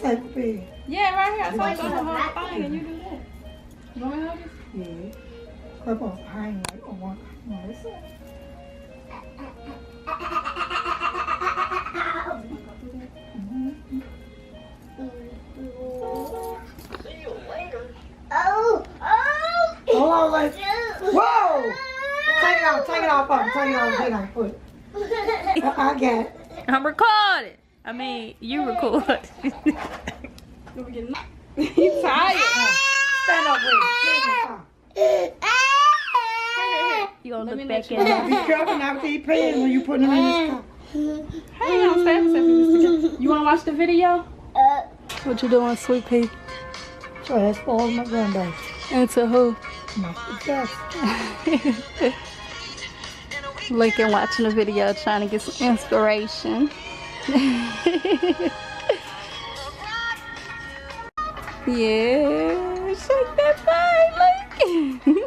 safe bed. Yeah, right here. I told you to hold the thing and you do that. You want me to hold this? Yeah. We're supposed to hang like on one this side. See you later. Hold on, like, whoa! Take it off, take it off, take it off, take it off, put it. I got it. I'm recording. I mean, you record. You tired. Stand up with it. You gonna Let me look let back you at Be me. careful not with these pants when you put them in this car. Hey, I'm saying you want to watch the video? What you doing, sweet pea? So that's for all my grandbabies. And to who? Michael Jackson. Lincoln watching the video, trying to get some inspiration. Yeah, shake that thing, Lincoln.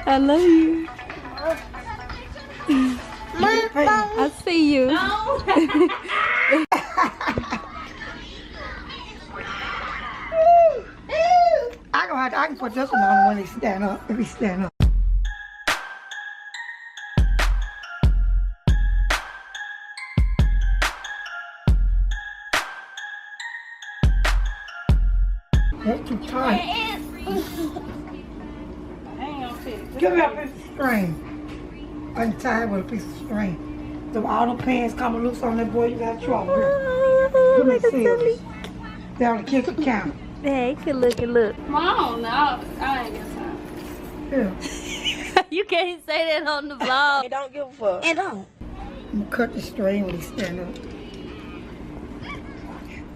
I love you. I see you. I can put this one on when he stand up, if he stand up. That's too tight. Hang on, Pete. Give me a piece of string. Untie with a piece of string. So all the pants coming loose on that boy, you got trouble. Give me a scissors. Down the kick account. Hey, good look and look. Come on, no, I ain't got time. Yeah. You can't say that on the vlog. Hey, don't give a fuck. And don't. I'm gonna cut the string when he stand up.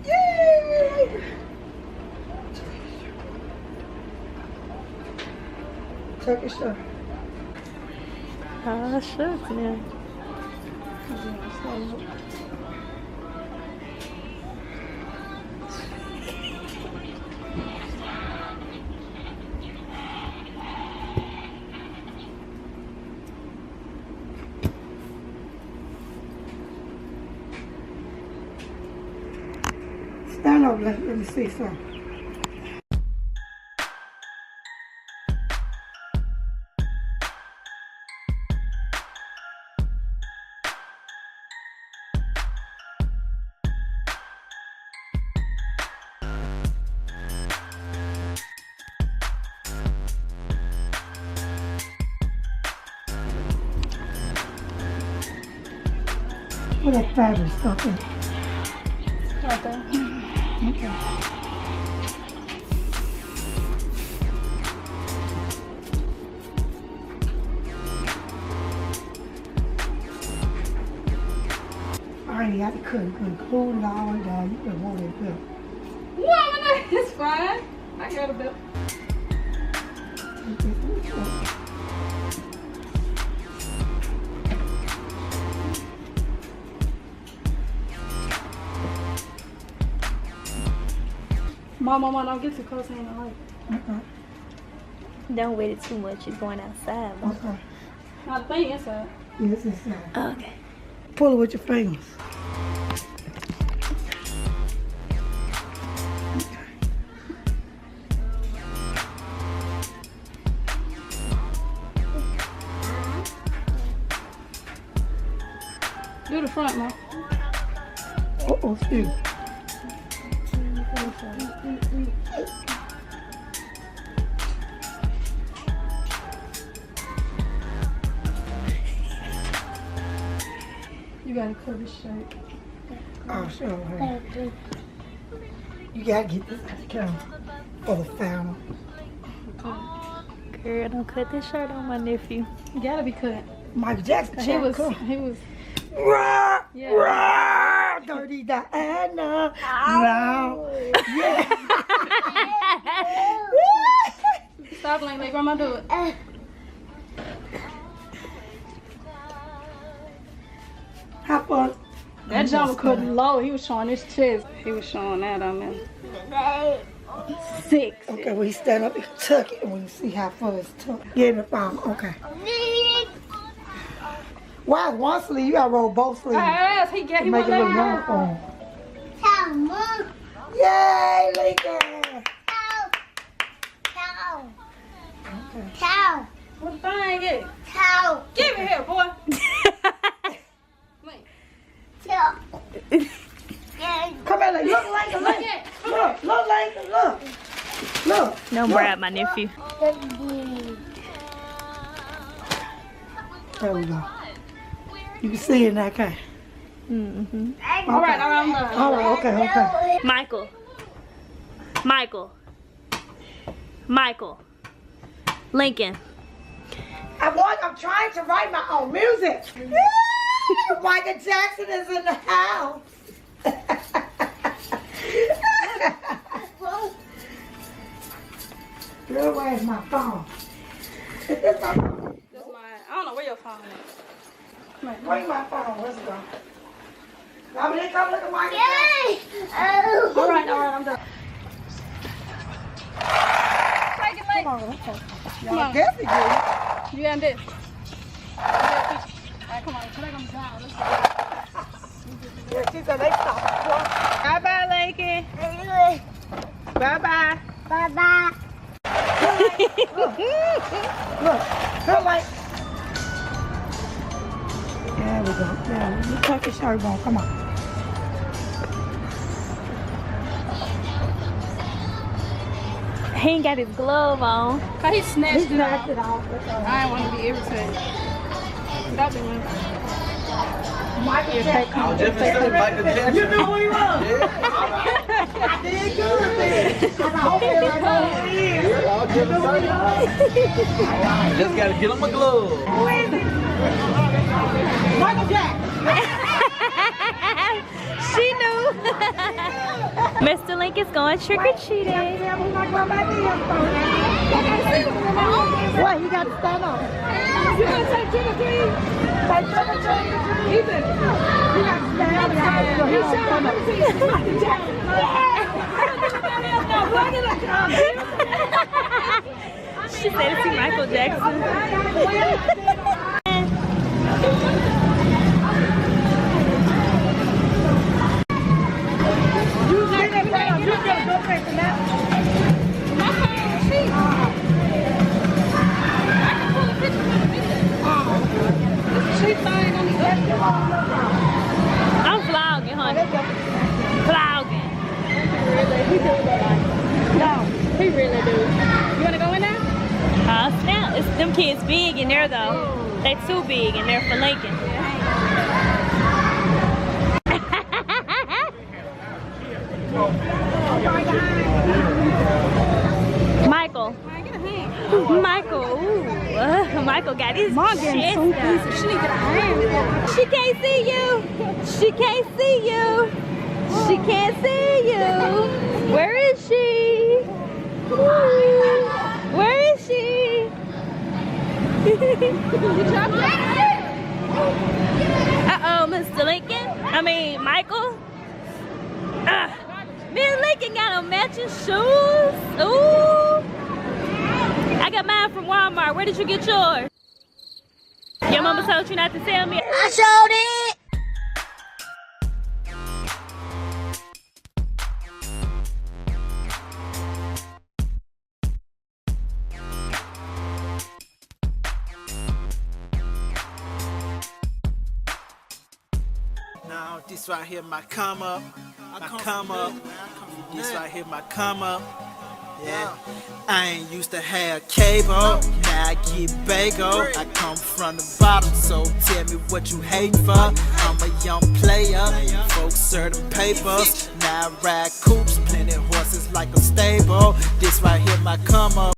Yay! Tuck your shirt. Oh, shucks now. Stand up, let me see something. Put that fabric stuff in. Right there. Okay. I already got the cut. You can cool it all the way down. You can hold it up. Woman, it's fine. I got a belt. Mama, don't get too close. Ain't no light. Don't wait it too much. You're going outside. Mom. Okay. Now the thing inside. Yes, inside. Okay. Pull it with your fingers. Do the front, Mom. Uh-oh, excuse me. You gotta cut his shirt. Oh, sure. Honey. You gotta get this out the camera for the final. Girl, don't cut this shirt on my nephew. You gotta be cut. Michael Jackson. He was. Rah, Yeah. rah, Dirty Diana. No. Yeah. Stop like that. Grandma do it. How far? That jump was cut low. He was showing his chest. He was showing that on there. 6. Okay, when you stand up, you can tuck it and we can see how far it's tucked. Get in the palm. Okay. Why is one sleeve? You gotta roll both sleeves. Yes, he to won't make it let look me. uniform. Yay, Lincoln. Cow. What thing is? Cow. Give it here, boy. Cow. Come here, Lincoln. Look, Lincoln, look. Look, Lincoln, look. Look. No brag, my nephew. There we go. You can see it now, okay? Mm-hmm. All right, I'm done. All right, okay. Michael. Michael. Michael. Lincoln. I'm trying to write my own music. Michael Jackson is in the house. Girl, where's my phone? Is this my phone? That's mine. I don't know where your phone is. Bring my phone. Let's go. Dominique, come look at Michael Yay. Jackson. All right, I'm done. Take it, Lake. Come on. Definitely good. You got this. All right, come on. Put it on the ground. Let's go. Yeah, she said they stopped. Bye-bye, Lakey. Bye-bye. Bye-bye. Look, feel like. There we go. Yeah, you tuck your shirt on. Come on. He ain't got his glove on. Cause he snatched it Knocked off. it off. That's all right. I didn't want to be irritated. That'd be one. Michael Jackson. I was just saying Michael Jackson. You knew who he was. Yeah. I did good then. I hope everybody knows who he is. You knew who he was. Just gotta get on my glove. Who is it? Michael Jackson. She knew. Mr. Lincoln's going trick-or-treating. Tell me my grandma did. What? You got to stand up. You gonna take trick or treat? Take trick or treat. Ethan. You got to stand up. You got to stand up. She said it's Michael Jackson. I'm vlogging, honey. Vlogging. He really do. You wanna go in there? Snap. It's them kids big in there though. They too big in there for Lincoln. Michael. Michael. Ooh. Michael got his chest out. She need to get a hand. She can't see you. She can't see you. She can't see you. Where is she? Where is she? Uh-oh, Mr. Lincoln. I mean, Michael. Me and Lincoln got on matching shoes. Ooh. I got mine from Walmart. Where did you get yours? Your mama told you not to tell me. I showed it. Now this right here my come up, This right here my come up. Yeah, I ain't used to have cable, now I get bagel. I come from the bottom, so tell me what you hating for. I'm a young player, folks serve them papers. Now I ride coops, plenty horses like a stable. This right here my come up.